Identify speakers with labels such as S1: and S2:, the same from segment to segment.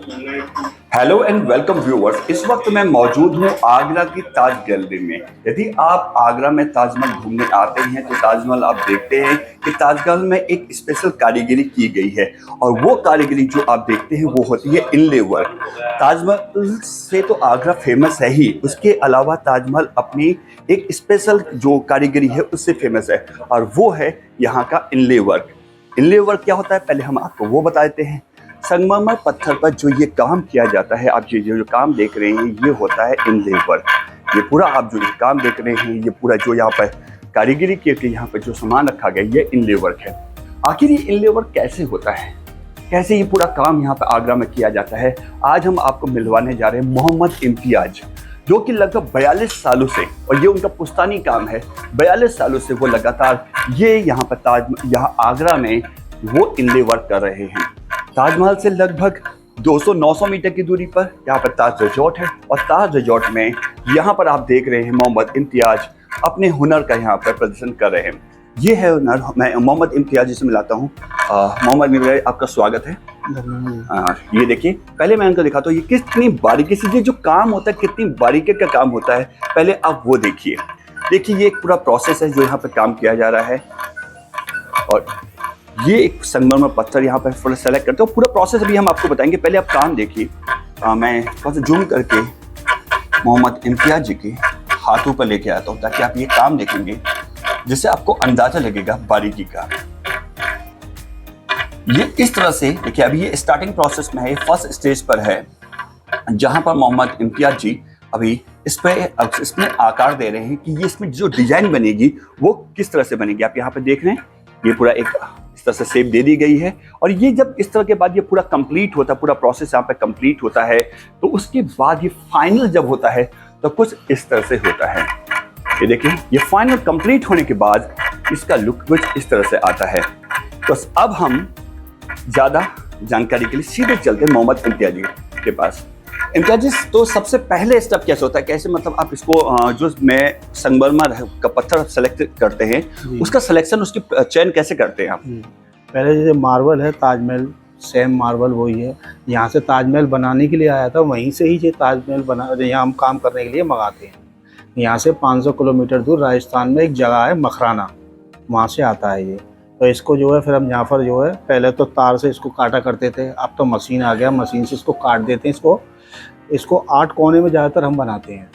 S1: Hello and welcome viewers. इस वक्त मैं मौजूद हूँ आगरा की ताज गैलरी में। यदि आप आगरा में ताजमहल घूमने आते हैं तो ताजमहल आप देखते हैं कि ताजमहल में एक स्पेशल कारीगरी की गई है, और वो कारीगरी जो आप देखते हैं वो होती है इनले वर्क। ताजमहल से तो आगरा फेमस है ही, उसके अलावा ताजमहल अपनी एक स्पेशल जो कारीगरी है उससे फेमस है, और वो है यहाँ का इनले वर्क। इनले वर्क क्या होता है, पहले हम आपको वो बता देते हैं। संगमरमर पत्थर पर जो ये काम किया जाता है, आप ये जो काम देख रहे हैं ये होता है इनले वर्क। ये पूरा आप जो ये काम देख रहे हैं, ये पूरा जो यहाँ पर कारीगरी के यहाँ पर जो सामान रखा गया ये इनले वर्क है। आखिर ये इनले वर्क कैसे होता है, कैसे ये पूरा काम यहाँ पर आगरा में किया जाता है, आज हम आपको मिलवाने जा रहे हैं मोहम्मद इम्तियाज, जो कि लगभग 42 सालों से, और ये उनका पुश्तानी काम है, 42 सालों से वो लगातार ये यहाँ पर यहाँ आगरा में वो इनले वर्क कर रहे हैं। ताजमहल से लगभग 200-900 मीटर की दूरी पर यहाँ पर ताज रिजॉर्ट है, और ताज रिजॉर्ट में यहाँ पर आप देख रहे हैं मोहम्मद इम्तियाज अपने हुनर का यहाँ पर प्रदर्शन कर रहे हैं। ये है हुनर, मैं मोहम्मद इम्तियाज से मिलाता हूँ। मोहम्मद इम्तियाज, आपका स्वागत है। ये देखिए, पहले मैं इनको दिखाता हूँ ये कितनी बारीकी से ये जो काम होता है, कितनी बारीकी का काम होता है, पहले आप वो देखिए। देखिए ये एक पूरा प्रोसेस है जो यहाँ पर काम किया जा रहा है, और ये एक संगमरमर पत्थर यहाँ पर फुल सेलेक्ट करते हो। पूरा प्रोसेस अभी हम आपको बताएंगे, पहले आप काम देखिए। मैं थोड़ा सा जूम करके मोहम्मद इम्तियाज जी के हाथों पर लेके आता हूँ ताकि आप ये काम देखेंगे जिससे आपको अंदाजा लगेगा बारीकी का। ये इस तरह से देखिए, अभी ये स्टार्टिंग प्रोसेस में है, फर्स्ट स्टेज पर है, जहां पर मोहम्मद इम्तियाज जी अभी इसमें आकार दे रहे हैं कि ये इसमें जो डिजाइन बनेगी वो किस तरह से बनेगी। आप यहाँ पे देख रहे हैं ये पूरा एक इस तरह से शेप दे दी गई है, और ये जब इस तरह के बाद ये पूरा कंप्लीट होता है, पूरा प्रोसेस यहाँ पे कंप्लीट होता है, तो उसके बाद ये फाइनल जब होता है तो कुछ इस तरह से होता है। ये देखिए, ये फाइनल कंप्लीट होने के बाद इसका लुक कुछ इस तरह से आता है। तो अब हम ज़्यादा जानकारी के लिए सीधे चलते हैं मोहम्मद इम्तियाज जी के पास। इम्तियाज जी, तो सबसे पहले स्टेप कैसे होता है, कैसे मतलब आप इसको जो मैं संगमरमर का पत्थर सेलेक्ट करते हैं उसका सिलेक्शन, उसकी चयन कैसे करते हैं आप?
S2: पहले जैसे मार्बल है, ताजमहल सेम मार्बल वही है, यहाँ से ताजमहल बनाने के लिए आया था, वहीं से ही ये ताजमहल बना यहाँ हम काम करने के लिए मंगाते हैं। यहाँ से 500 किलोमीटर दूर राजस्थान में एक जगह है मखराना, वहाँ से आता है ये। तो इसको जो है फिर हम यहाँ पर जो है पहले तो तार से इसको काटा करते थे, अब तो मशीन आ गया, मशीन से इसको काट देते हैं। इसको 8 कोने में ज़्यादातर हम बनाते हैं,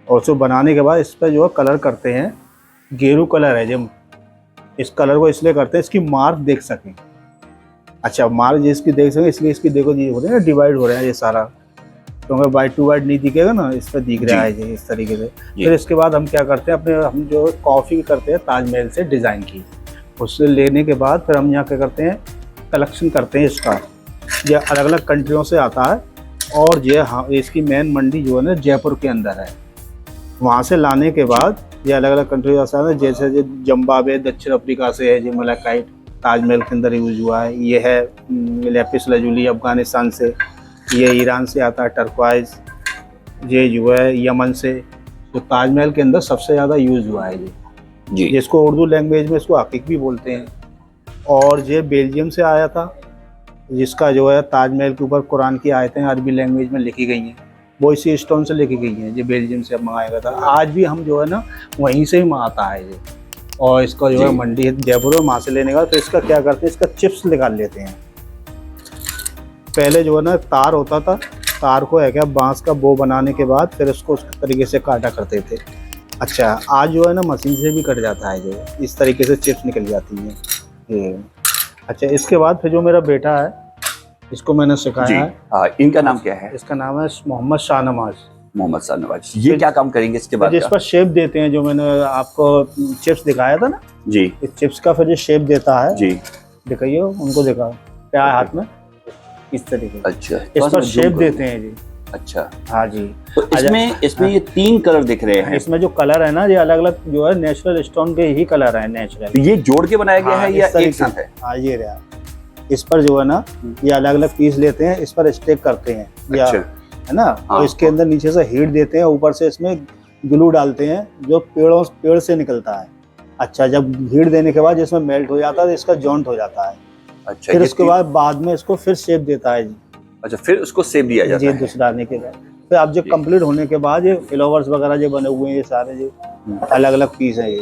S2: और उसको बनाने के बाद इस पर जो है कलर करते हैं। गेरू कलर है जो, इस कलर को इसलिए करते हैं इसकी मार्क देख सकें। अच्छा, मार्क जिसकी देख सकें इसलिए इसकी देखो ये हो रहे हैं डिवाइड हो रहे हैं ये सारा, क्योंकि वाइट टू वाइट नहीं दिखेगा ना, इस पर दिख रहा है ये इस तरीके से। फिर इसके बाद हम क्या करते हैं, हम जो कॉफ़ी करते हैं ताजमहल से डिज़ाइन की, उससे लेने के बाद फिर हम यहाँ क्या करते हैं, कलेक्शन करते हैं इसका। ये अलग अलग कंट्रियों से आता है, और ये हाँ इसकी मेन मंडी जो है ना जयपुर के अंदर है। वहाँ से लाने के बाद ये अलग अलग कंट्री से आता है, जैसे जिम्बाब्वे दक्षिण अफ्रीका से है, जो मलाकाइट ताजमहल के अंदर यूज हुआ है। ये है लेपिस लजुली अफगानिस्तान से, ये ईरान से आता है टर्क्वाइज, ये जो है यमन से। तो ताजमहल के अंदर सबसे ज़्यादा यूज हुआ है ये जी, जिसको उर्दू लैंग्वेज में इसको हकीक भी बोलते हैं। और ये बेल्जियम से आया था, जिसका जो है ताजमहल के ऊपर कुरान की आयतें अरबी लैंग्वेज में लिखी गई हैं, वो इसी स्टोन से लिखी गई हैं। ये बेल्जियम से मंगाया गया था, आज भी हम जो है ना वहीं से ही मंगाता है ये। और इसका जो है मंडी है जयपुर में, वहाँ से लेने का। तो इसका क्या करते हैं, इसका चिप्स निकाल लेते हैं। पहले जो है ना तार होता था, तार को है क्या बांस का बो बनाने के बाद फिर उसको उस तरीके से काटा करते थे। अच्छा, आज जो है ना मशीन से भी कट जाता है, जो इस तरीके से चिप्स निकल जाती हैं ये। अच्छा, इसके बाद फिर जो मेरा बेटा है, इसको मैंने सिखाया है।
S1: इनका नाम क्या है?
S2: इसका नाम है मोहम्मद शाहनवाज।
S1: मोहम्मद शाहनवाज, ये क्या काम करेंगे इसके बाद?
S2: इस पर शेप देते हैं, जो मैंने आपको चिप्स दिखाया था ना
S1: जी, इस
S2: चिप्स का फिर ये शेप देता है जी। दिखाइए, उनको दिखाओ क्या है हाथ में, इस तरीके।
S1: अच्छा,
S2: इस पर शेप देते हैं जी।
S1: अच्छा,
S2: हाँ जी।
S1: तो इसमें ये 3 कलर दिख रहे हैं।
S2: इसमें जो कलर है ना, ये अलग अलग जो है नेचुरल स्टोन के ही कलर है, नेचुरल।
S1: ये जोड़ के बनाया गया है या एक साथ है?
S2: हाँ, ये रहा। इस पर जो है ना ये अलग अलग पीस लेते हैं, इस पर स्टेक करते हैं या है ना। तो इसके अंदर नीचे से हीट देते हैं, ऊपर से इसमें ग्लू डालते हैं जो पेड़ से निकलता है। अच्छा, जब हीट देने के बाद इसमें मेल्ट हो जाता है तो इसका जॉइंट हो जाता है। अच्छा, फिर उसके बाद में इसको फिर शेप देता है जी।
S1: अच्छा, फिर उसको सेब दिया जाता
S2: जी
S1: है।
S2: दूसरा डालने के बाद फिर आप जो
S1: जी।
S2: कंप्लीट होने के बाद ये फ्लावर्स वगैरह जो बने हुए हैं ये सारे जो अलग अलग पीस है ये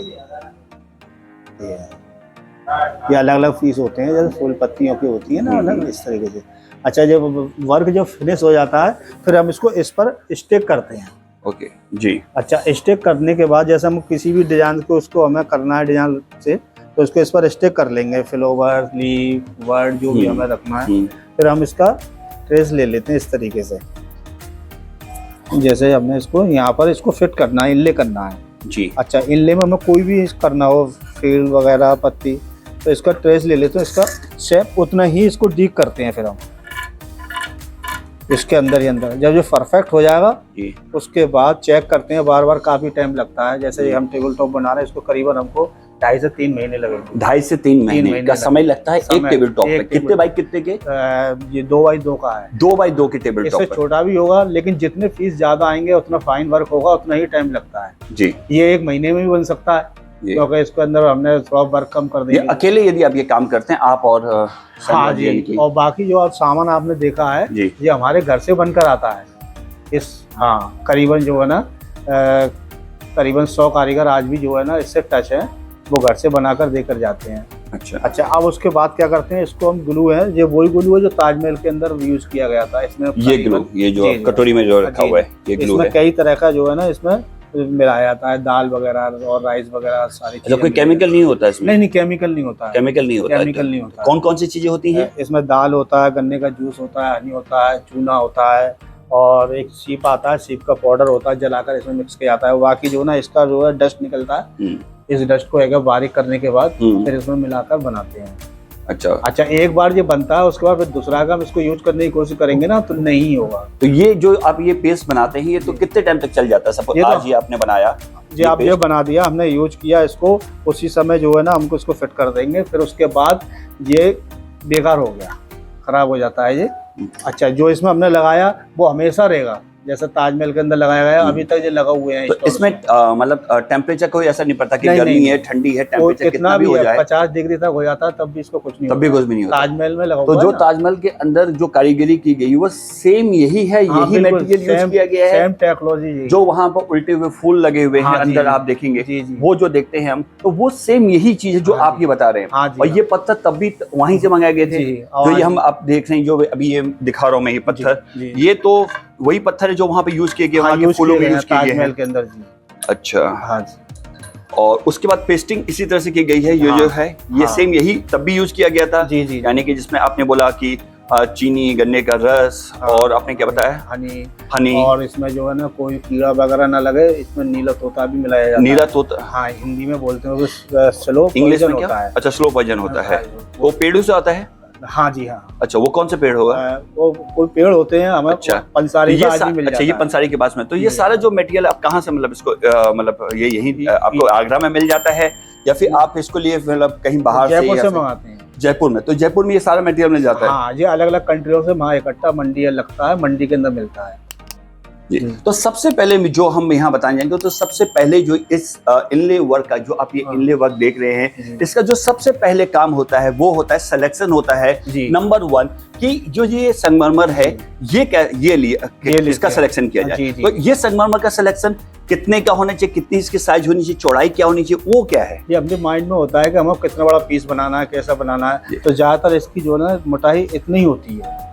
S2: अलग अलग पीस होते हैं, जैसे फूल पत्तियों की होती है ना अलग इस तरीके से। अच्छा, जब वर्क जो फिनिश हो जाता है फिर हम इसको इस पर स्टिक करते हैं।
S1: ओके जी।
S2: अच्छा, स्टिक करने के बाद जैसे हम किसी भी डिजाइन को उसको हमें करना है डिजाइन से, तो इसको इस पर स्टिक कर लेंगे, फ्लावर, लीफ, वर्ड जो भी हमें रखना है। फिर हम इसका ट्रेस ले लेते हैं इस तरीके से, जैसे हमने इसको यहाँ पर इसको फिट करना है, इनले करना है
S1: जी।
S2: अच्छा, इनले में हमें कोई भी करना हो फील्ड वगैरह पत्ती, तो इसका ट्रेस ले लेते हैं, इसका शेप उतना ही इसको डीक करते हैं। फिर हम इसके अंदर ही अंदर जब ये परफेक्ट हो जाएगा
S1: जी।
S2: उसके बाद चेक करते हैं, बार बार काफ़ी टाइम लगता है। जैसे हम टेबल टॉप बना रहे हैं, इसको करीबन हमको 2.5 से 3 महीने लगेंगे।
S1: 2.5 से 3 महीने का समय लगता है एक टेबल टॉप पे। कितने बाई कितने के?
S2: ये 2x2 का है।
S1: 2x2 के टेबल टॉप
S2: इससे छोटा भी होगा, लेकिन जितने पीस ज्यादा आएंगे उतना फाइन वर्क होगा, उतना ही टाइम लगता है
S1: जी।
S2: ये 1 महीने में भी बन सकता है, क्योंकि इसके अंदर हमने थोड़ा वर्क कम कर दिया।
S1: अकेले यदि आप ये काम करते हैं आप और
S2: हाँ जी, और बाकी जो आप सामान आपने देखा है
S1: जी,
S2: ये हमारे घर से बनकर आता है। इस हाँ करीबन जो है ना करीबन 100 कारीगर आज भी जो है ना इससे टच है, वो घर से बनाकर देकर जाते हैं। अच्छा, अब उसके बाद क्या करते हैं, इसको हम ग्लू है, ये वही ग्लू है जो ताजमहल के अंदर यूज किया गया था। इसमें
S1: ये ग्लू, ये जो कटोरी में जो रखा हुआ है ये ग्लू है।
S2: इसमें कई तरह का जो है ना इसमें मिलाया जाता है, दाल वगैरह और राइस वगैरह सारी चीजें।
S1: कोई केमिकल नहीं होता इसमें?
S2: नहीं, केमिकल नहीं होता है।
S1: केमिकल नहीं होता?
S2: केमिकल नहीं होता।
S1: कौन कौन सी चीजें होती हैं
S2: इसमें? दाल होता है, गन्ने का जूस होता है, हनी होता है, चूना होता है, और एक सीप आता है, सीप का पाउडर होता है, जलाकर इसमें मिक्स किया जाता है। बाकी जो ना इसका जो है डस्ट निकलता है, इस डस्ट को एक बारीक करने के बाद फिर इसमें मिलाकर बनाते हैं। अच्छा, एक बार ये बनता है उसके बाद फिर दूसरा का हम इसको यूज करने की कोशिश करेंगे ना तो नहीं होगा।
S1: तो ये जो आप ये पेस्ट बनाते हैं ये तो कितने टाइम तक चल जाता है? सपोज आज ये आपने बनाया,
S2: जी आप ये बना दिया, हमने यूज किया इसको, उसी समय जो है ना हमको इसको फिट कर देंगे, फिर उसके बाद ये बेकार हो गया, खराब हो जाता है ये। अच्छा, जो इसमें हमने लगाया वो हमेशा रहेगा, जैसे ताजमहल के अंदर लगाया गया अभी तक ये लगा हुए हैं।
S1: तो इसमें मतलब टेम्परेचर कोई ऐसा नहीं पड़ता कि गर्मी है ठंडी है, टेम्परेचर कितना भी हो जाए
S2: 50 डिग्री तक हो जाता है तब भी इसको कुछ नहीं,
S1: तब भी कुछ भी नहीं होता।
S2: ताजमहल में लगा
S1: तो जो ताजमहल के अंदर जो कारीगरी की गई वो सेम यही है, यही मटेरियल यूज किया गया है,
S2: सेम टेक्नोलॉजी।
S1: जो वहाँ पर उल्टे हुए फूल लगे हुए हैं अंदर आप देखेंगे, वो जो देखते हैं हम, तो वो सेम यही चीज है जो आप ये बता रहे हैं। और ये पत्थर तब भी वहीं से मंगाए गए थे, जो ये हम आप देख रहे हैं, जो अभी ये दिखा रहा हूँ मैं, ये पत्थर, ये तो वही पत्थर है जो वहाँ पे यूज किए गए, वहाँ के फूलों में यूज किए गए हैं
S2: के अंदर जी।
S1: अच्छा,
S2: हाँ जी।
S1: और उसके बाद पेस्टिंग इसी तरह से की गई है। ये जो है ये सेम यही तब भी यूज किया गया था
S2: जी जी,
S1: यानी कि जिसमें आपने बोला कि चीनी, गन्ने का रस, और आपने क्या बताया, हनी, और इसमें जो है ना कोई कीड़ा वगैरह ना लगे, इसमें नीला तोता भी मिलाया जाता है। नीला तोता, हाँ हिंदी में बोलते हैं, स्लो इंग्लिश में क्या? अच्छा, स्लो पॉइजन होता है, वो पेड़ों से आता है।
S2: हाँ जी हाँ।
S1: अच्छा, वो कौन से पेड़ होगा? वो
S2: कोई पेड़ होते हैं हमें। अच्छा, पंसारी का आज भी मिल जाता है।
S1: अच्छा, ये पंसारी के पास में। तो ये सारा जो मटेरियल आप कहाँ से, मतलब इसको मतलब ये यही आपको आगरा में मिल जाता है या फिर आप इसको लिए मतलब कहीं बाहर से
S2: मंगाते हैं?
S1: जयपुर में। तो जयपुर में ये सारा मटेरियल मिल जाता है?
S2: हाँ, ये अलग अलग कंट्रियों से वहाँ इकट्ठा मंडी लगता है, मंडी के अंदर मिलता है
S1: जी। तो सबसे पहले जो हम यहाँ बताने जाएंगे, तो सबसे पहले जो इस इनले वर्क का, जो आप ये इनले वर्क देख रहे हैं, इसका जो सबसे पहले काम होता है वो होता है सिलेक्शन होता है। नंबर 1 कि जो ये संगमरमर है ये इसका सिलेक्शन किया जाए। तो ये संगमरमर का सिलेक्शन कितने का होना चाहिए, कितनी इसकी साइज होनी चाहिए, चौड़ाई क्या होनी चाहिए, वो क्या है?
S2: ये अपने माइंड में होता है कि हमें कितना बड़ा पीस बनाना है, कैसा बनाना है। तो ज्यादातर इसकी जो है ना मोटाई इतनी होती है,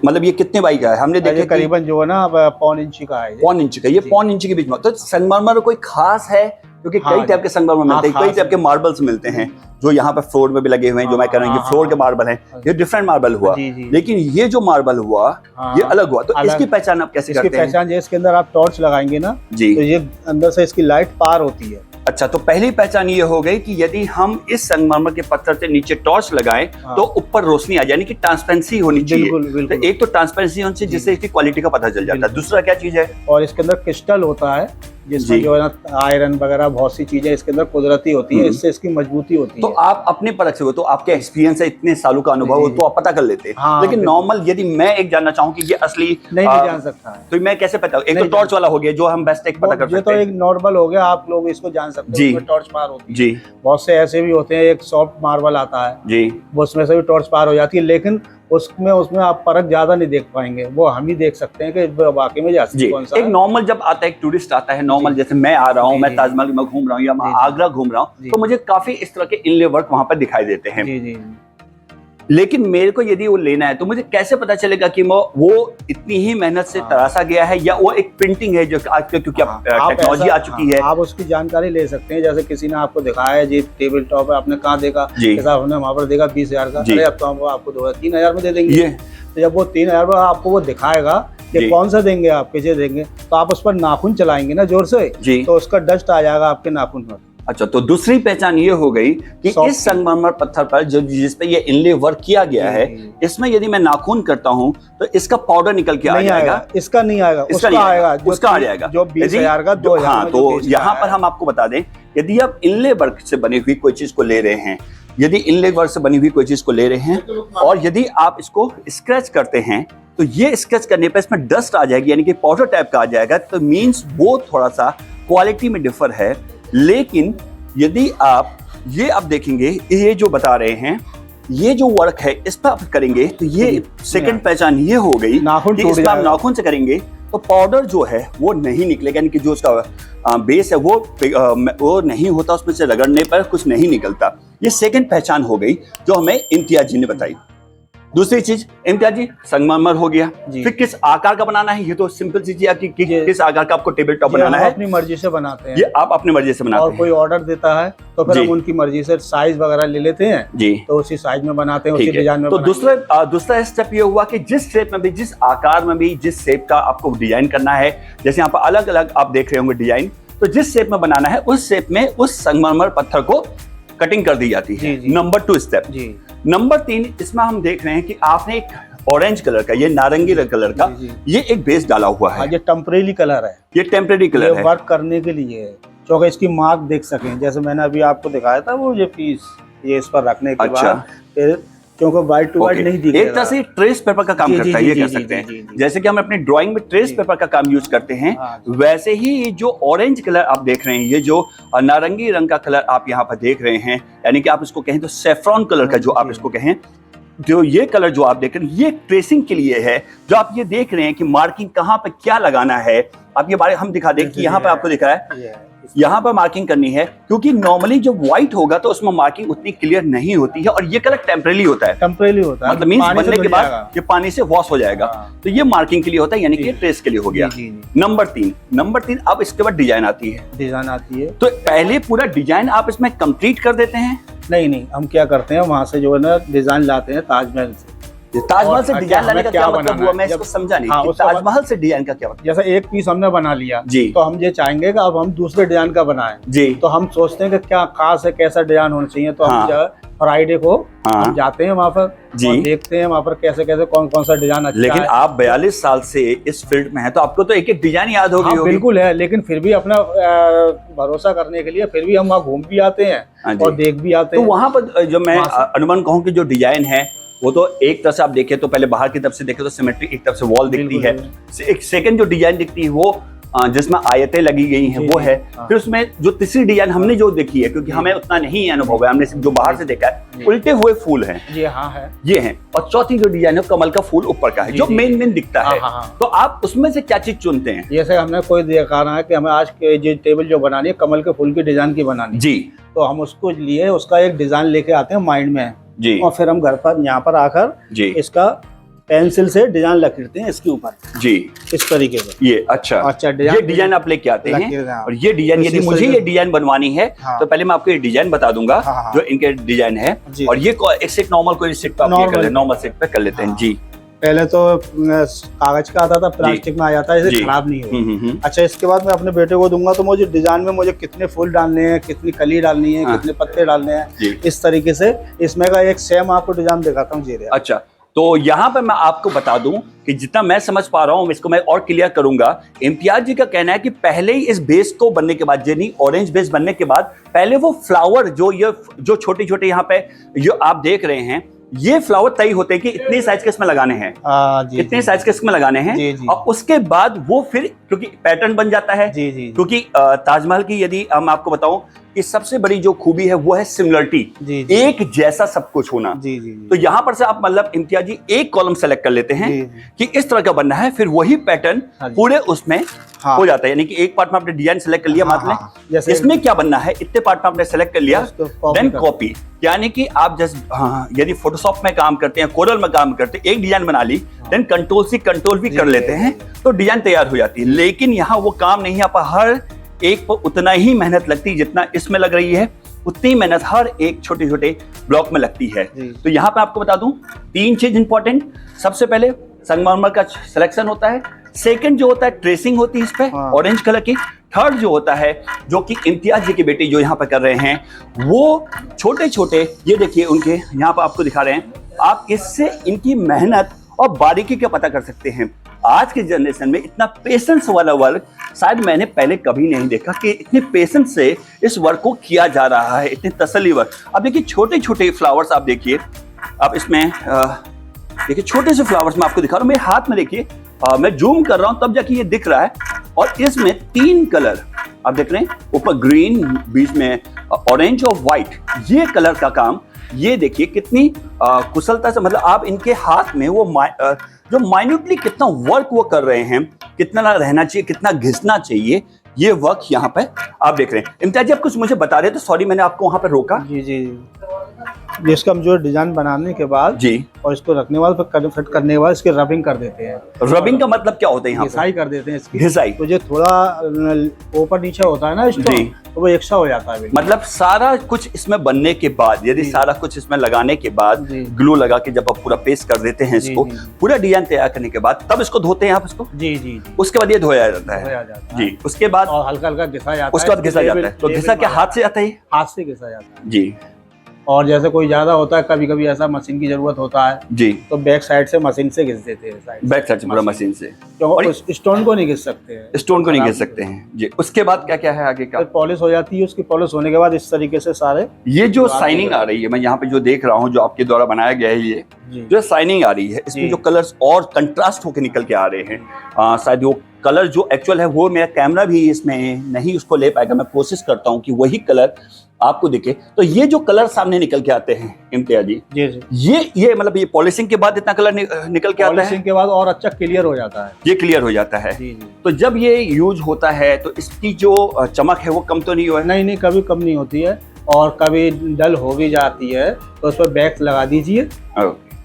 S1: मतलब ये कितने बाई का है? हमने देखा
S2: करीबन जो है ना 1.25 इंच का है।
S1: 1 इंच का, ये 1.25 इंच के बीच में। तो संगमरमर कोई खास है? क्योंकि कई टाइप के संगमरमर मिलते हैं, कई टाइप के मार्बल्स मिलते हैं जो यहाँ पे फ्लोर में भी लगे हुए हैं, जो मैं कह रहा हूँ ये फ्लोर के मार्बल हैं, ये डिफरेंट मार्बल हुआ। लेकिन ये जो मार्बल हुआ ये अलग हुआ। तो इसकी पहचान आप कैसे करते हैं?
S2: पहचान इसके अंदर आप टॉर्च लगाएंगे ना जी, तो ये अंदर से इसकी लाइट पार होती है।
S1: अच्छा, तो पहली पहचान ये हो गई कि यदि हम इस संगमरमर के पत्थर से नीचे टॉर्च लगाएं तो ऊपर रोशनी आ जाए, यानी कि ट्रांसपेरेंसी होनी चाहिए। तो एक तो ट्रांसपेरेंसी होनी चाहिए जिससे इसकी क्वालिटी का पता चल जाता है। दूसरा क्या चीज है? और
S2: इसके अंदर क्रिस्टल होता है जिसमें जो है ना आयरन वगैरह बहुत सी चीजें इसके अंदर कुदरती होती है, इससे इसकी मजबूती होती है।
S1: तो आप अपने परख से हो, तो आपके एक्सपीरियंस है, इतने सालों का अनुभव हो, तो आप पता कर लेते हैं। लेकिन नॉर्मल यदि मैं एक जानना चाहूँ कि ये असली
S2: नहीं जान सकता है,
S1: तो मैं कैसे पता? एक तो टॉर्च वाला हो गया जो हम बेस्ट एक पता कर सकते हैं,
S2: ये तो एक नॉर्मल हो गया, आप लोग इसको जान सकते हैं, टॉर्च पार होती है
S1: जी।
S2: बहुत से ऐसे भी होते हैं, एक सॉफ्ट मार्बल आता है
S1: जी,
S2: वो उसमें से भी टॉर्च पार हो जाती है, लेकिन उसमें आप फर्क ज्यादा नहीं देख पाएंगे, वो हम ही देख सकते हैं कि वाकई में
S1: जी।
S2: कौन सा
S1: एक नॉर्मल जब आता है, एक टूरिस्ट आता है नॉर्मल, जैसे मैं आ रहा हूँ, मैं ताजमहल में घूम रहा हूँ या मैं आगरा घूम रहा हूँ, तो मुझे काफी इस तरह के इनले वर्क वहां पर दिखाई देते हैं।
S2: जी जी।
S1: लेकिन मेरे को यदि वो लेना है तो मुझे कैसे पता चलेगा कि वो इतनी ही मेहनत से तराशा गया है या वो एक प्रिंटिंग है जो आजकल क्योंकि टेक्नोलॉजी आ चुकी है।
S2: आप उसकी जानकारी ले सकते हैं, जैसे किसी ने आपको दिखाया है जी टेबल टॉप, आपने कहाँ देखा, हमने वहां पर देखा 20,000 का, अरे अब तो हम आपको 3,000 में दे देंगे। तो जब वो 3,000 में आपको वो दिखाएगा कि कौन सा देंगे आप, किसे देंगे, तो आप उस पर नाखून चलाएंगे ना जोर से, तो उसका डस्ट आ जाएगा आपके नाखून पर।
S1: अच्छा, तो दूसरी पहचान ये हो गई कि इस संगमरमर पत्थर पर जो जिस पे ये इनले वर्क किया गया है, इसमें यदि मैं नाखून करता हूं तो इसका पाउडर निकल के आ जाएगा।
S2: इसका नहीं आएगा, उसका आएगा,
S1: उसका आ जाएगा
S2: जो 20,000 का 2,000।
S1: हाँ, तो यहाँ पर हम आपको बता दें, यदि आप इनले वर्क से बनी हुई कोई चीज को ले रहे हैं, यदि इनले वर्क से बनी हुई कोई चीज को ले रहे हैं और यदि आप इसको स्क्रैच करते हैं तो ये स्क्रैच करने पर इसमें डस्ट आ जाएगी, यानी कि पाउडर टाइप का आ जाएगा, तो मीन्स वो थोड़ा सा क्वालिटी में डिफर है। लेकिन यदि आप ये अब देखेंगे, ये जो बता रहे हैं, ये जो वर्क है इस पर आप करेंगे तो ये सेकंड पहचान ये हो गई कि इस पर आप नाखून से करेंगे तो पाउडर जो है वो नहीं निकलेगा, यानी कि जो उसका बेस है वो नहीं होता, उसमें से रगड़ने पर कुछ नहीं निकलता। ये सेकंड पहचान हो गई जो हमें इम्तियाज जी ने बताई। दूसरी चीज इम्तियाज जी, संगमरमर हो गया, फिर किस आकार का बनाना है, ये तो सिंपल सी चीज है कि किस आकार का आपको टेबल टॉप बनाना है,
S2: अपनी मर्जी से बनाते हैं।
S1: ये आप अपनी मर्जी से बनाते हैं।
S2: और कोई ऑर्डर देता है तो फिर हम उनकी मर्जी से साइज वगैरह ले लेते हैं जी, तो उसी साइज में बनाते हैं, उसी डिजाइन में।
S1: तो दूसरा स्टेप ये हुआ कि जिस शेप में भी, जिस आकार में भी, जिस शेप का आपको डिजाइन करना है, जैसे यहाँ पर अलग अलग आप देख रहे होंगे डिजाइन, तो जिस शेप में बनाना है उस शेप में उस संगमरमर पत्थर को कटिंग कर दी जाती है। Number 2 step. नंबर 3, इसमें हम देख रहे हैं कि आपने एक ऑरेंज कलर का, ये नारंगी कलर का, ये एक बेस डाला हुआ है।
S2: ये टेम्परेरी कलर है,
S1: ये टेम्परेरी कलर है,
S2: वर्क करने के लिए है, क्योंकि इसकी मार्क देख सकें। जैसे मैंने अभी आपको दिखाया था वो ये पीस, ये इस पर रखने के बाद फिर क्योंकि व्हाइट टू व्हाइट नहीं दिखेगा।
S1: एक तरह से ट्रेस पेपर का काम करता है, ये कह सकते हैं। जैसे कि हम अपनी ड्राइंग में ट्रेस पेपर का काम यूज करते हैं, वैसे ही जो ऑरेंज कलर आप देख रहे हैं, ये जो नारंगी रंग का कलर आप यहाँ पर देख रहे हैं, यानी कि आप इसको कहें तो सेफ्रॉन कलर का जो आप इसको कहें, जो ये कलर जो आप देख रहे हैं, ये ट्रेसिंग के लिए है। जो आप ये देख रहे हैं कि मार्किंग कहाँ पे क्या लगाना है, आप ये बारे हम दिखा दें कि यहाँ पे आपको दिख रहा है, यहाँ पर मार्किंग करनी है, क्योंकि नॉर्मली जब व्हाइट होगा तो उसमें मार्किंग उतनी क्लियर नहीं होती है और ये कलर टेम्परेरी होता है। मतलब मींस बनने के बाद ये पानी से वॉश हो जाएगा, तो ये मार्किंग के लिए होता है, यानी कि ट्रेस के लिए हो गया। नंबर 3, अब इसके बाद डिजाइन आती है। तो पहले पूरा डिजाइन आप इसमें कंप्लीट कर देते हैं?
S2: नहीं, हम क्या करते हैं, वहां से जो है ना डिजाइन लाते हैं ताजमहल से।
S1: ताजमहल से डिजाइन लाने का क्या मतलब हुआ, मैं इसको समझा नहीं। हाँ, ताजमहल से डिजाइन का क्या मतलब?
S2: जैसे एक पीस हमने बना लिया
S1: जी,
S2: तो हम ये चाहेंगे कि अब हम दूसरे डिजाइन का बनाएं जी, तो हम सोचते हैं कि क्या खास है, कैसा डिजाइन होना चाहिए, तो हम फ्राइडे को हम जाते हैं वहाँ पर जी, देखते हैं वहाँ पर कैसे कैसे कौन कौन सा डिजाइन अच्छा है।
S1: लेकिन आप 42 साल से इस फील्ड में हैं, तो आपको तो एक एक डिजाइन याद होगी।
S2: हाँ, बिल्कुल है, लेकिन फिर भी अपना भरोसा करने के लिए फिर भी हम वहाँ घूम भी आते हैं और देख भी आते हैं।
S1: तो वहाँ पर जो मैं अनुमान कहूँ कि जो डिजाइन है वो तो एक तरफ से आप देखें तो पहले बाहर की तरफ से देखें तो सिमेट्री, एक तरफ से वॉल दिखती है, एक सेकंड जो डिजाइन दिखती है वो जिसमें आयतें लगी गई हैं वो है। फिर उसमें जो तीसरी डिजाइन हमने जो देखी है, क्योंकि हमें उतना नहीं अनुभव है, हमने सिर्फ जो बाहर से देखा है, उल्टे हुए फूल हैं, ये हैं। और चौथी जो डिजाइन है कमल का फूल ऊपर का है, जो मेन दिखता है। तो आप उसमें से क्या चीज चुनते हैं?
S2: जैसे हमने कोई देखा रहा है कि हमें आज के जो टेबल जो बनानी है कमल के फूल की डिजाइन की बनानी जी, तो हम उसको लिए उसका एक डिजाइन लेके आते हैं माइंड में जी, और फिर हम घर पर यहाँ पर आकर जी इसका पेंसिल से डिजाइन लकीरते हैं इसके ऊपर जी, इस तरीके से।
S1: ये अच्छा ये डिजाइन आप लेके आते हैं, और ये डिजाइन यदि मुझे ये डिजाइन बनवानी है तो पहले मैं आपको ये डिजाइन बता दूंगा जो इनके डिजाइन है, और ये एक नॉर्मल कोई सीट पे नॉर्मल सीट पे कर लेते हैं जी।
S2: पहले तो कागज का आता था, प्लास्टिक में आ जाता है, इसे खराब नहीं हो। अच्छा, इसके बाद मैं अपने बेटे को दूंगा तो मुझे डिजाइन में मुझे कितने फूल डालने हैं, कितनी कली डालनी है, कितने पत्ते डालने हैं, इस तरीके से इसमें का एक सेम आपको डिजाइन दिखाता हूँ जी।
S1: अच्छा, तो यहाँ पर मैं आपको बता दूं कि जितना मैं समझ पा रहा हूँ इसको मैं और क्लियर करूंगा। इम्तियाज जी का कहना है कि पहले ही इस बेस को बनने के बाद, यानी ऑरेंज बेस बनने के बाद, पहले वो फ्लावर जो छोटे छोटे यहाँ पे जो आप देख रहे हैं, ये फ्लावर तय होते हैं कि इतने साइज के इसमें लगाने हैं, इतने साइज के इसमें लगाने हैं, और उसके बाद वो फिर क्योंकि पैटर्न बन जाता है, क्योंकि ताजमहल की यदि हम आपको बताऊं कि सबसे बड़ी जो खूबी है वो है सिमिलरिटी,
S2: जी, जी।
S1: एक जैसा सब कुछ होना।
S2: जी जी जी।
S1: तो यहाँ पर से आप मतलब इम्तियाज जी एक कॉलम सेलेक्ट कर लेते हैं
S2: जी,
S1: कि इस तरह का बनना है, फिर वही पैटर्न
S2: हाँ जी।
S1: पूरे उसमें
S2: हाँ।
S1: हो जाता है। यानी कि एक पार्ट में आपने डिजाइन सेलेक्ट कर लिया,
S2: हाँ,
S1: मान लें
S2: हाँ, जैसे
S1: इसमें क्या बनना है, इतने पार्ट में आपने सेलेक्ट कर लिया,
S2: उसको copy
S1: देन
S2: कर-
S1: कॉपी। यानी कि आप जस्ट यदि फोटोशॉप में काम करते हैं, कोरल में काम करते हैं, एक डिजाइन बना ली, देन कंट्रोल सी कंट्रोल भी
S2: जी,
S1: कर
S2: जी,
S1: लेते
S2: जी,
S1: हैं,
S2: जी।
S1: तो डिजाइन तैयार हो जाती है। लेकिन यहाँ वो काम नहीं है, आप हर एक पर उतना ही मेहनत लगती है जितना इसमें लग रही है, उतनी मेहनत हर एक छोटे छोटे ब्लॉक में लगती है।
S2: जी।
S1: तो यहाँ पे आपको बता दूं 3 चीज इंपॉर्टेंट। सबसे पहले संगमरमर का सिलेक्शन होता है, सेकंड जो होता है ट्रेसिंग होती है इस पे
S2: हाँ।
S1: ऑरेंज कलर की, थर्ड जो होता है जो कि इम्तियाज जी की बेटी जो यहाँ पे कर रहे हैं वो छोटे छोटे, ये देखिए उनके यहाँ पे आपको दिखा रहे हैं, आप इससे इनकी मेहनत और बारीकी का पता कर सकते हैं। आज के जनरेशन में इतना पेशेंस वाला वर्क शायद मैंने पहले कभी नहीं देखा कि इतने पेशेंस से इस वर्क को किया जा रहा है, इतने तसल्ली वर्क। अब देखिए छोटे छोटे फ्लावर्स आप देखिए, आप इसमें देखिए छोटे से फ्लावर्स मैं आपको दिखा रहा हूँ, मेरे हाथ में देखिए, मैं जूम कर रहा हूँ तब जाके ये दिख रहा है। और इसमें 3 कलर आप देख रहे हैं, ऊपर ग्रीन, बीच में ऑरेंज और व्हाइट, ये कलर का काम, ये देखिए कितनी कुशलता से, मतलब आप इनके हाथ में वो जो माइन्यूटली कितना वर्क वो कर रहे हैं, कितना रहना चाहिए, कितना घिसना चाहिए, ये वर्क यहाँ पे आप देख रहे हैं। इम्तियाज जी आप कुछ मुझे बता रहे थे, सॉरी मैंने आपको वहां पे रोका।
S2: जी जी। इसका हम जो डिजाइन बनाने के बाद
S1: जी,
S2: और इसको रखने के बाद फिट करने के बाद इसकी रबिंग कर देते हैं।
S1: रबिंग का मतलब क्या होता है यहाँ पे?
S2: घिसाई कर देते हैं इसकी।
S1: घिसाई।
S2: तो जो थोड़ा ऊपर नीचे होता है ना
S1: जी।
S2: स्टोन, तो वो एक्स्ट्रा हो जाता है बिल्कुल।
S1: मतलब सारा कुछ इसमें बनने के बाद, यदि
S2: जी।
S1: सारा कुछ इसमें लगाने के बाद,
S2: जी।
S1: ग्लू लगा के जब आप पूरा पेस्ट कर देते हैं
S2: जी,
S1: इसको,
S2: जी।
S1: पूरा डिजाइन तैयार करने के बाद तब इसको धोते हैं आप इसको,
S2: जी जी जी।
S1: उसके बाद ये धोया जाता है।
S2: धोया जाता है।
S1: जी, उसके बाद
S2: और हल्का हल्का घिसा जाता है।
S1: उसके बाद घिसा जाता है। तो घिसा क्या हाथ से आता है?
S2: हाथ से घिसा जाता है।
S1: जी
S2: और जैसे कोई ज्यादा होता है, कभी कभी ऐसा मशीन की जरूरत होता है,
S1: जी,
S2: तो बैक साइड से मशीन से घिस देते हैं। साइड
S1: बैक साइड से पूरा मशीन से,
S2: क्योंकि उस स्टोन को नहीं घिस सकते हैं।
S1: स्टोन को नहीं घिस सकते हैं। जी, उसके बाद क्या क्या है आगे का?
S2: फिर पॉलिश हो जाती है, उसकी पॉलिश होने के बाद इस तरीके से सारे
S1: ये जो शाइनिंग आ रही है, मैं यहाँ पे जो देख रहा हूँ, जो आपके द्वारा बनाया गया है, ये
S2: जी
S1: जो शाइनिंग आ रही है, इसमें
S2: जी।
S1: जो कलर्स और कंट्रास्ट होकर निकल के आ रहे हैं, शायद वो कलर जो एक्चुअल है वो मेरा कैमरा भी इसमें नहीं उसको ले पाएगा। मैं कोशिश करता हूँ कि वही कलर आपको दिखे। तो ये जो कलर सामने निकल के आते हैं इम्तियाज जी,
S2: जी जी।
S1: ये मतलब ये पॉलिशिंग के बाद इतना कलर निकल के आता है,
S2: पॉलिशिंग के बाद और अच्छा क्लियर हो जाता है।
S1: ये क्लियर हो जाता है।
S2: जी जी।
S1: तो जब ये यूज होता है तो इसकी जो चमक है वो कम तो नहीं हुआ है?
S2: नहीं नहीं, कभी कम नहीं होती है, और कभी डल हो भी जाती है तो उस पर वैक्स लगा दीजिए,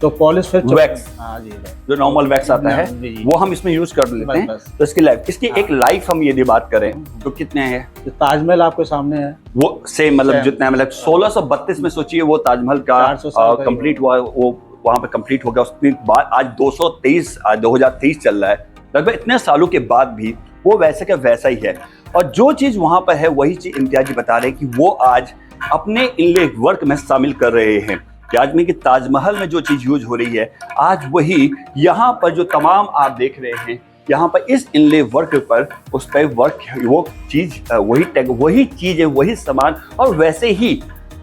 S2: तो पॉलिश फिर
S1: वैक्स।
S2: हाँ जी,
S1: जो नॉर्मल वैक्स आता है
S2: जी, जी।
S1: वो हम इसमें यूज कर लेते हैं।
S2: बस, बस।
S1: तो इसकी लाइफ, इसकी एक लाइफ हम यदि बात करें तो कितने हैं?
S2: तो ताजमहल आपके सामने है।
S1: वो सेम मतलब
S2: Same।
S1: जितना है, मतलब 1632 में सोचिए वो ताजमहल का
S2: 400 साल का
S1: कंप्लीट हुआ, वो वहां पे कंप्लीट हो गया। उसके बाद आज 223, आज 2023 चल रहा है, लगभग इतने सालों के बाद भी वो वैसे का वैसा ही है। और जो चीज वहां पर है वही चीज इम्तियाज जी बता रहे हैं कि वो आज अपने इनले वर्क में शामिल कर रहे हैं। कि आज में कि ताजमहल में जो चीज यूज हो रही है, आज वही यहाँ पर जो तमाम आप देख रहे हैं, यहाँ पर इस इनले वर्क पर उस पर वर्क, वो चीज वही टैग, वही चीज है, वही सामान, और वैसे ही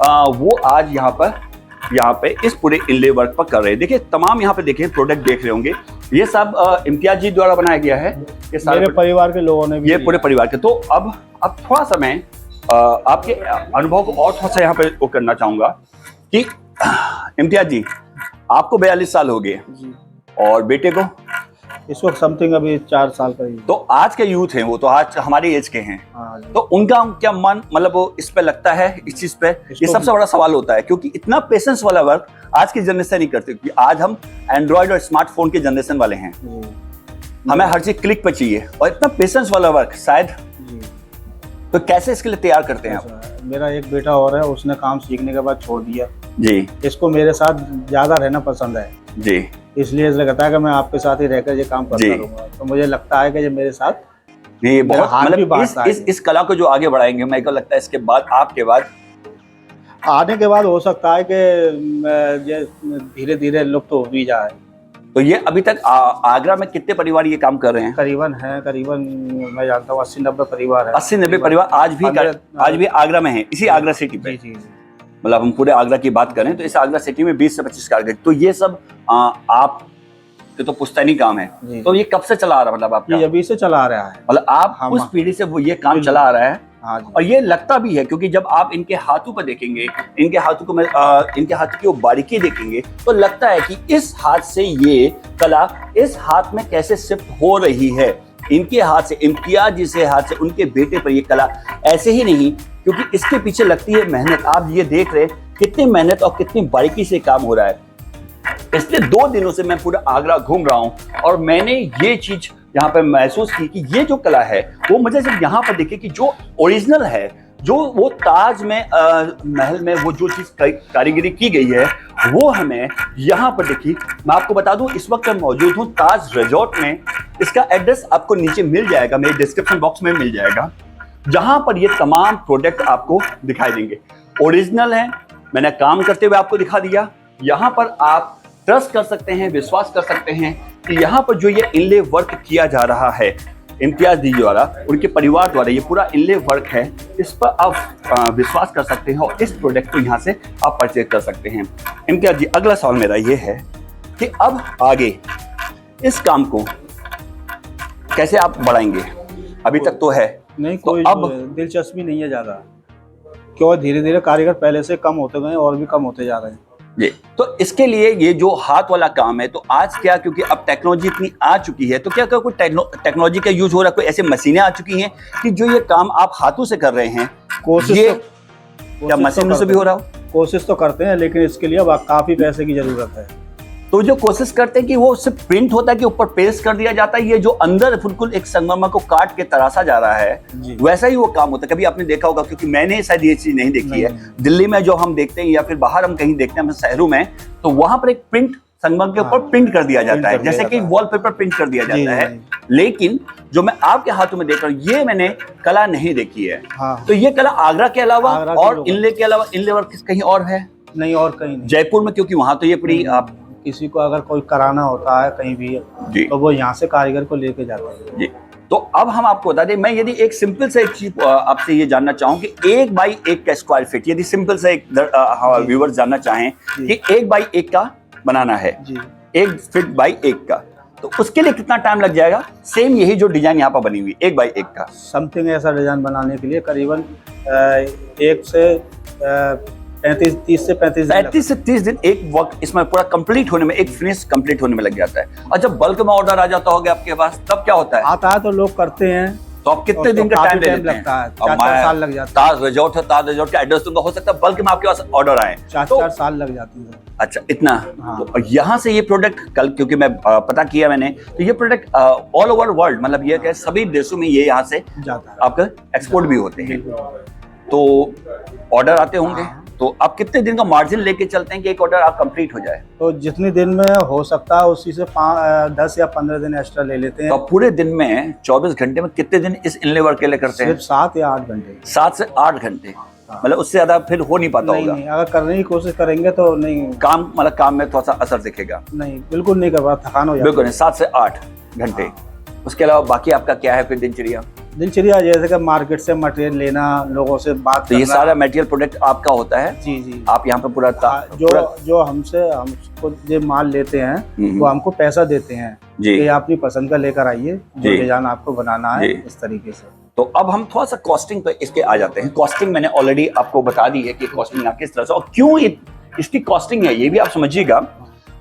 S1: वो आज यहाँ पे इस पूरे इनले वर्क पर कर रहे हैं। देखिए तमाम यहाँ पे देखिए प्रोडक्ट देख रहे होंगे, ये सब इम्तियाज जी द्वारा बनाया गया है। ये सारे
S2: मेरे परिवार के लोगों ने भी
S1: ये पूरे परिवार के। तो अब थोड़ा सा मैं आपके अनुभव को और थोड़ा सा यहाँ पे वो करना चाहूंगा कि इम्तियाज जी, आपको 42 साल हो गए
S2: जी।
S1: और बेटे को,
S2: इसको समथिंग अभी 4 साल का ही।
S1: तो आज के यूथ हैं, वो तो आज हमारी एज के हैं,
S2: हाँ जी।
S1: तो उनका क्या मन, मतलब वो इस पे लगता है, इस चीज पे? ये सबसे बड़ा सवाल होता है, क्योंकि इतना पेशेंस वाला वर्क आज की जनरेशन नहीं करती, क्योंकि आज हम एंड्रॉइड और स्मार्टफोन के जनरेशन वाले हैं,
S2: जी।
S1: हमें हर चीज क्लिक पे चाहिए, और इतना पेशेंस वाला वर्क शायद,
S2: जी।
S1: तो कैसे इसके लिए तैयार करते हैं आप?
S2: ऐसा है। मेरा एक बेटा और है, उसने काम सीखने के बाद छोड़ दिया।
S1: जी
S2: इसको मेरे साथ ज्यादा रहना पसंद है,
S1: जी
S2: इसलिए लगता है कि मैं आपके साथ ही रहकर ये काम
S1: जी।
S2: करता रहूंगा। तो मुझे लगता है कि ये मेरे साथ
S1: नहीं, बहुत
S2: हाथ भी
S1: मतलब
S2: बांटता
S1: इस कला को जो आगे बढ़ाएंगे, मेरे को लगता है इसके बाद, आपके बाद
S2: आने के बाद हो सकता है कि ये धीरे धीरे लुप्त हो भी जाए।
S1: तो ये अभी तक आगरा में कितने परिवार ये काम कर रहे हैं?
S2: करीबन मैं जानता हूँ 80-90 परिवार है।
S1: 80-90 परिवार आज भी आगरा में है, इसी आगरा सिटी पे।
S2: जी जी जी।
S1: मतलब हम पूरे आगरा की बात करें तो इस आगरा सिटी में 20 से 25 कारीगर। तो ये सब आप तो पुश्तैनी काम है,
S2: जी।
S1: तो ये कब से चला आ रहा, मतलब आपका?
S2: ये अभी से चला आ रहा है।
S1: मतलब आप
S2: हम-
S1: उस पीढ़ी से वो ये काम चला आ रहा है,
S2: हाँ जी।
S1: और ये लगता भी है, क्योंकि जब आप इनके हाथों पर देखेंगे, इनके हाथों को इनके हाथों की वो बारीकी देखेंगे तो लगता है कि इस हाथ से ये कला इस हाथ में कैसे शिफ्ट हो रही है। इनके हाथ से, इम्तियाज जिसे हाथ से, उनके बेटे पर ये कला ऐसे ही नहीं, क्योंकि इसके पीछे लगती है मेहनत। आप ये देख रहे हैं कितनी मेहनत और कितनी बारीकी से काम हो रहा है। पिछले 2 दिनों से मैं पूरा आगरा घूम रहा हूं और मैंने ये चीज यहाँ पे महसूस की कि ये जो कला है वो मुझे जब यहाँ पर दिखे कि जो ओरिजिनल है, जो वो ताज में महल में वो जो चीज कारीगरी की गई है वो हमें यहाँ पर दिखी। मैं आपको बता दूं, इस वक्त मैं मौजूद हूँ ताज रिजॉर्ट में। इसका एड्रेस आपको नीचे मिल जाएगा, मेरे डिस्क्रिप्शन बॉक्स में मिल जाएगा, जहां पर ये तमाम प्रोडक्ट आपको दिखाई देंगे। ओरिजिनल है, मैंने काम करते हुए आपको दिखा दिया। यहाँ पर आप ट्रस्ट कर सकते हैं, विश्वास कर सकते हैं कि यहाँ पर जो ये इनले वर्क किया जा रहा है इम्तियाज दी द्वारा, उनके परिवार द्वारा, ये पूरा इनले वर्क है। इस पर आप विश्वास कर सकते हैं और इस प्रोडक्ट को यहाँ से आप परचेज कर सकते हैं। इम्तियाज जी, अगला सवाल मेरा ये है कि अब आगे इस काम को कैसे आप बढ़ाएंगे? अभी तक तो है
S2: नहीं,
S1: तो
S2: कोई
S1: अब
S2: दिलचस्पी नहीं है ज़्यादा, क्यों धीरे धीरे कारीगर पहले से कम होते गए और भी कम होते जा रहे हैं।
S1: जी, तो इसके लिए ये जो हाथ वाला काम है, तो आज क्या, क्योंकि अब टेक्नोलॉजी इतनी आ चुकी है, तो क्या कोई टेक्नोलॉजी का यूज हो रहा है? कोई ऐसे मशीनें आ चुकी हैं कि जो ये काम आप हाथों से कर रहे हैं, ये क्या मशीनों से भी हो रहा हो?
S2: कोशिश तो करते हैं, लेकिन इसके लिए अब काफ़ी पैसे की ज़रूरत है।
S1: तो जो कोशिश करते हैं कि वो सिर्फ प्रिंट होता है कि ऊपर पेस्ट कर दिया जाता है, ये जो अंदर बिल्कुल एक संगमरमर को काट के तराशा जा रहा है, वैसा ही वो काम होता है। कभी आपने देखा होगा, क्योंकि मैंने शायद ये चीज नहीं देखी है। दिल्ली में जो हम देखते हैं या फिर बाहर हम कहीं देखते हैं शहरों में, तो वहां पर एक प्रिंट संगमरमर के ऊपर प्रिंट कर दिया जाता है, जैसे कि वॉलपेपर प्रिंट कर दिया जाता है। लेकिन जो मैं आपके हाथों में देख रहा हूँ, ये मैंने कला नहीं देखी है। तो ये कला आगरा के अलावा और इनले के अलावा, इनले वर्क कहीं और है?
S2: नहीं, और कहीं नहीं।
S1: जयपुर में, क्योंकि वहां तो ये पूरी आप
S2: किसी को अगर कोई कराना होता है कहीं भी, तो वो यहाँ से कारीगर को लेके जाते हैं।
S1: जी, तो अब हम आपको बता दें, मैं यदि एक सिंपल से एक चीज आपसे ये जानना चाहूँ कि 1 बाई 1 का स्क्वायर फीट, यदि सिंपल से एक व्यूअर्स जानना चाहें कि 1 बाई 1 का बनाना है, 1 फीट बाई 1 का, तो उसके लिए कितना टाइम लग जाएगा? सेम यही जो डिजाइन यहाँ पर बनी हुई 1 बाई 1 का,
S2: समथिंग ऐसा डिजाइन बनाने के लिए करीबन 1 से 30 से 35
S1: दिन एक वर्क इसमें पूरा कंप्लीट होने में, एक फिनिश कंप्लीट होने में लग जाता है। और जब बल्क में ऑर्डर आ जाता होगा आपके पास, तब क्या होता है?
S2: आता है तो लोग करते हैं,
S1: तो आप कितने दिन का टाइम
S2: लगता है? 4 साल लग जाते हैं।
S1: ताज रिजॉर्ट है, ताज रिजॉर्ट का एड्रेस दूंगा, हो सकता है बल्क में आपके पास ऑर्डर आए
S2: 4 साल लग जाते हैं।
S1: अच्छा, इतना?
S2: हाँ।
S1: तो यहाँ से ये प्रोडक्ट कल, क्योंकि मैं पता किया मैंने, तो ये प्रोडक्ट ऑल ओवर वर्ल्ड, मतलब ये क्या सभी देशों में ये यहाँ से
S2: जाता है,
S1: आपका एक्सपोर्ट भी होते हैं, तो ऑर्डर आते होंगे। तो आप कितने दिन का मार्जिन लेके चलते हैं कि एक ऑर्डर आप कंप्लीट हो जाए?
S2: तो जितने दिन में हो सकता है उसी से 10 या 15 दिन एक्स्ट्रा ले लेते हैं।
S1: तो पूरे दिन में 24 घंटे में कितने दिन इस इनले वर्क के लिए करते हैं?
S2: सिर्फ 7 या 8 घंटे।
S1: 7 से 8 घंटे, मतलब उससे ज्यादा फिर हो नहीं पाता होगा?
S2: नहीं, अगर करने की कोशिश करेंगे तो नहीं,
S1: काम मतलब काम में थोड़ा सा असर दिखेगा?
S2: नहीं, बिल्कुल नहीं कर पाता, थकान हो जाती है।
S1: बिल्कुल नहीं, 7 से 8 घंटे। उसके अलावा बाकी आपका क्या है फिर दिनचर्या?
S2: दिनचर्या जैसे कि मार्केट से मटेरियल लेना, लोगों से बात
S1: तो ये सारा मटेरियल प्रोडक्ट आपका होता है?
S2: जी जी।
S1: आप यहाँ पे पूरा
S2: जो हमको जो माल लेते हैं वो हमको पैसा देते हैं कि आप अपनी पसंद का लेकर आइए, जो डिजाइन आपको बनाना है, इस तरीके से।
S1: तो अब हम थोड़ा सा कॉस्टिंग पे इसके आ जाते हैं। कॉस्टिंग मैंने ऑलरेडी आपको बता दी है कि कॉस्टिंग आप किस तरह से और क्यों इसकी कॉस्टिंग है, ये भी आप समझिएगा।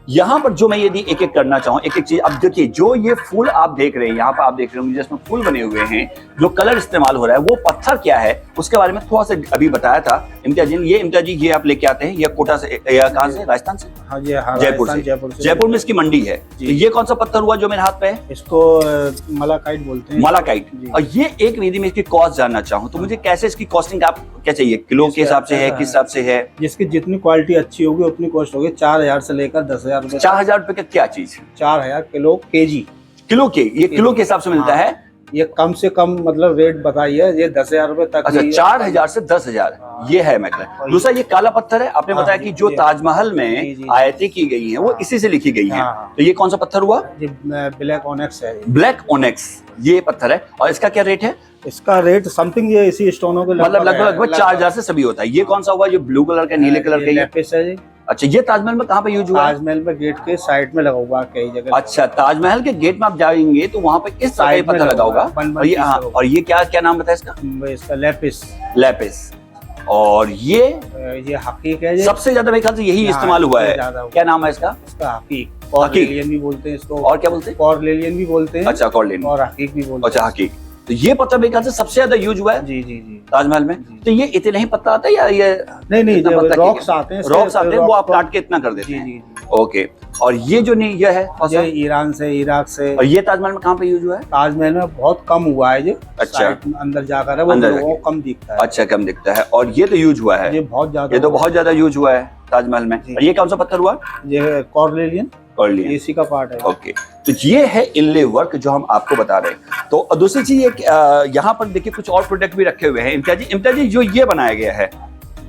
S1: यहाँ पर जो मैं यदि एक एक करना चाहूँ, एक एक चीज, अब देखिए जो ये फूल आप देख रहे हैं, यहाँ पर आप देख रहे होंगे जिसमें फूल बने हुए हैं, जो कलर इस्तेमाल हो रहा है, वो पत्थर क्या है उसके बारे में थोड़ा सा अभी बताया था इम्तियाज जी। ये इम्तियाज जी ये आप लेके आते हैं, ये कोटा से या कहाँ से? राजस्थान से?
S2: हाँ जी,
S1: जयपुर से। जयपुर में इसकी मंडी है। तो ये कौन सा पत्थर हुआ जो मेरे हाथ पे है?
S2: इसको मलाकाइट बोलते हैं।
S1: मलाकाइट। और ये एक विधि में इसकी कॉस्ट जानना चाहूँ तो मुझे कैसे इसकी कॉस्टिंग आप क्या चाहिए, किलो के हिसाब से है, किस हिसाब से है?
S2: जिसकी जितनी क्वालिटी अच्छी होगी उतनी कॉस्ट होगी। 4000 से लेकर 10,000 रुपए।
S1: 4000 रुपए का क्या चीज?
S2: 4000 किलो केजी।
S1: किलो के? ये किलो के हिसाब से मिलता है?
S2: ये कम से कम मतलब रेट बताइए, ये 10,000 रुपए तक।
S1: अच्छा, 4000 से 10,000, ये है मतलब। दूसरा ये काला पत्थर है, आपने बताया कि जो ताजमहल में आयतें की गई हैं वो इसी से लिखी गई हैं। तो ये कौन सा पत्थर हुआ?
S2: ब्लैक ओनेक्स है।
S1: ब्लैक ओनेक्स ये पत्थर है। और इसका क्या रेट है?
S2: इसका रेट समथिंग ये इसी स्टोनों के
S1: मतलब लगभग 4000 से सभी होता है। ये कौन सा हुआ जो ब्लू कलर का, नीले कलर का? ये
S2: लेपिस है जी।
S1: अच्छा, ये ताजमहल में कहाँ पे यूज हुआ है?
S2: ताजमहल में गेट के साइड में लगा हुआ है कई जगह।
S1: अच्छा, ताजमहल के गेट में आप जाएंगे तो वहाँ पे इस तरह
S2: साइड में
S1: पता लगा होगा। और ये, हाँ, और ये क्या क्या नाम बताया इसका?
S2: इसका लेपिस।
S1: लेपिस। और ये
S2: हकीक है जी।
S1: सबसे ज्यादा मेरे ख्याल से यही इस्तेमाल हुआ है। क्या नाम है इसका?
S2: इसका हकीक, कॉर्लेलियन भी बोलते हैं इसको।
S1: और क्या बोलते हैं?
S2: कॉर्लेलियन भी बोलते हैं।
S1: अच्छा, कॉर्लेलियन
S2: और हकीक भी बोलते हैं।
S1: अच्छा, हकीक। तो ये पत्थर मेरे ख्याल से सबसे ज्यादा यूज हुआ है।
S2: जी जी जी
S1: ताजमहल में। तो ये इतना ही पत्ता आता है या ये?
S2: नहीं, रॉक्स आते हैं।
S1: रॉक्स आते हैं, वो आप काट के इतना कर देते हैं।
S2: जी।
S1: ओके। और ये जो नहीं, ये है
S2: ये ईरान से, इराक से।
S1: और ये ताजमहल में कहाँ पे यूज हुआ है?
S2: ताजमहल में बहुत कम हुआ है जी।
S1: अच्छा,
S2: अंदर जाकर है वो कम दिखता है।
S1: अच्छा, कम दिखता है। और ये तो यूज हुआ है,
S2: ये बहुत ज्यादा,
S1: ये तो बहुत ज्यादा यूज हुआ है ताजमहल में। और ये कौन सा पत्थर हुआ?
S2: ये कॉर्लेलियन। इसी का पार्ट है।
S1: ओके। तो ये है इनले वर्क जो हम आपको बता रहे हैं। तो दूसरी चीज यहाँ पर देखिए कुछ और प्रोडक्ट भी रखे हुए हैं। इम्तियाज जी, जो ये बनाया गया है,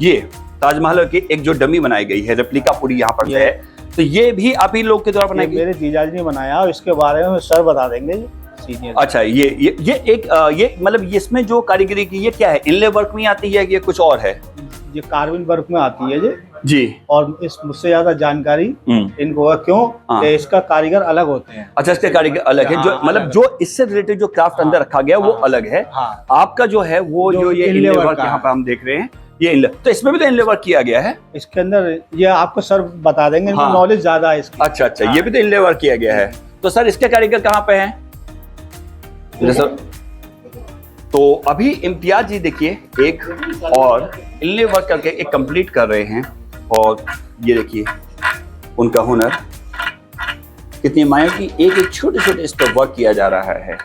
S1: ये ताजमहल की एक जो डमी बनाई गई है, रेप्लिका पूरी यहाँ पर है, तो ये भी आप ही लोग के द्वारा बनाई गई?
S2: मेरे जीजाजी ने बनाया, और इसके बारे में सर बता देंगे सीनियर।
S1: अच्छा, ये एक ये मतलब इसमें जो कारीगरी की, ये क्या है? इनले वर्क में आती है कि ये कुछ और है?
S2: ये कार्विन वर्क में आती है जी। और इस मुझसे ज्यादा जानकारी इनको है। क्यों? इसका कारीगर अलग होते हैं।
S1: अच्छा, इसके कारीगर अलग है, जो मतलब जो इससे रिलेटेड जो क्राफ्ट अंदर रखा गया वो अलग है। आपका जो है वो जो ये इनले वर्क यहाँ पे हम देख रहे हैं, ये इनले, तो इसमें भी तो इनले वर्क किया गया है।
S2: इसके अंदर ये आपको सर बता देंगे, इनको नॉलेज ज्यादा है इसकी।
S1: अच्छा, ये भी तो इनले वर्क किया गया है। तो सर इसके कारीगर कहाँ पे हैं? सर, तो अभी इम्तियाज जी देखिए एक और इनले वर्क करके एक कंप्लीट कर रहे हैं। और ये देखिए उनका हुनर कितनी माया की, एक एक छोटे छोटे इस पर वर्क किया जा रहा है।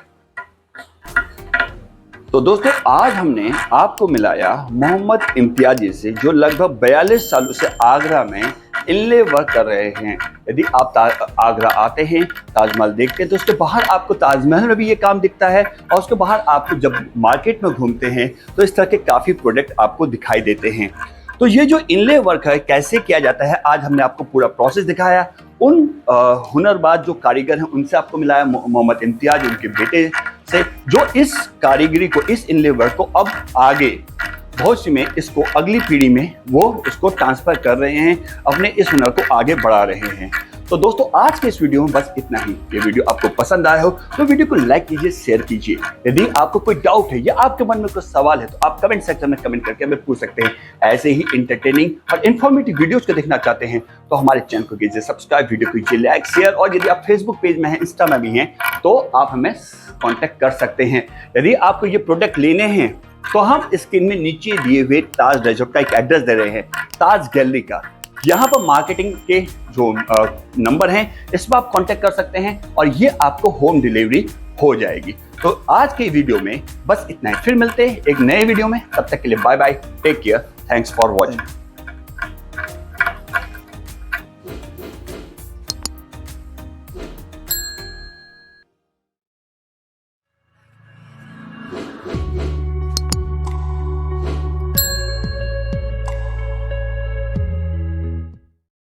S1: तो दोस्तों, आज हमने आपको मिलाया मोहम्मद इम्तियाजी से, जो लगभग 42 सालों से आगरा में इनले वर्क कर रहे हैं। यदि आप आगरा आते हैं, ताजमहल देखते हैं, तो उसके बाहर आपको ताजमहल में भी ये काम दिखता है, और उसके बाहर आपको जब मार्केट में घूमते हैं तो इस तरह के काफ़ी प्रोडक्ट आपको दिखाई देते हैं। तो ये जो इनले वर्क है कैसे किया जाता है, आज हमने आपको पूरा प्रोसेस दिखाया। उन हुनरबाज जो कारीगर हैं उनसे आपको मिलाया, मोहम्मद इम्तियाज उनके बेटे से, जो इस कारीगरी को, इस इनले वर्क को अब आगे भविष्य में इसको अगली पीढ़ी में वो इसको ट्रांसफर कर रहे हैं, अपने इस हुनर को आगे बढ़ा रहे हैं। तो दोस्तों, आज के इस वीडियो में बस इतना ही। ये वीडियो आपको पसंद आया हो तो वीडियो को लाइक कीजिए, शेयर कीजिए। यदि आपको कोई डाउट है या आपके मन में कोई सवाल है तो आप कमेंट सेक्शन में कमेंट करके हमें पूछ सकते हैं। ऐसे ही इंटरटेनिंग और इन्फॉर्मेटिव वीडियोस को देखना चाहते हैं तो हमारे चैनल को कीजिए सब्सक्राइब, वीडियो को कीजिए लाइक, शेयर। और यदि आप फेसबुक पेज में हैं, इंस्टा में भी हैं, तो आप हमें कॉन्टेक्ट कर सकते हैं। यदि आपको ये प्रोडक्ट लेने हैं तो हम स्क्रीन में नीचे दिए हुए ताज रिजॉर्ट का एक एड्रेस दे रहे हैं, ताज गैलरी का। यहाँ पर मार्केटिंग के जो नंबर हैं, इस पर आप कांटेक्ट कर सकते हैं और ये आपको होम डिलीवरी हो जाएगी। तो आज के वीडियो में बस इतना ही, फिर मिलते हैं एक नए वीडियो में। तब तक के लिए bye bye, take care, thanks for watching.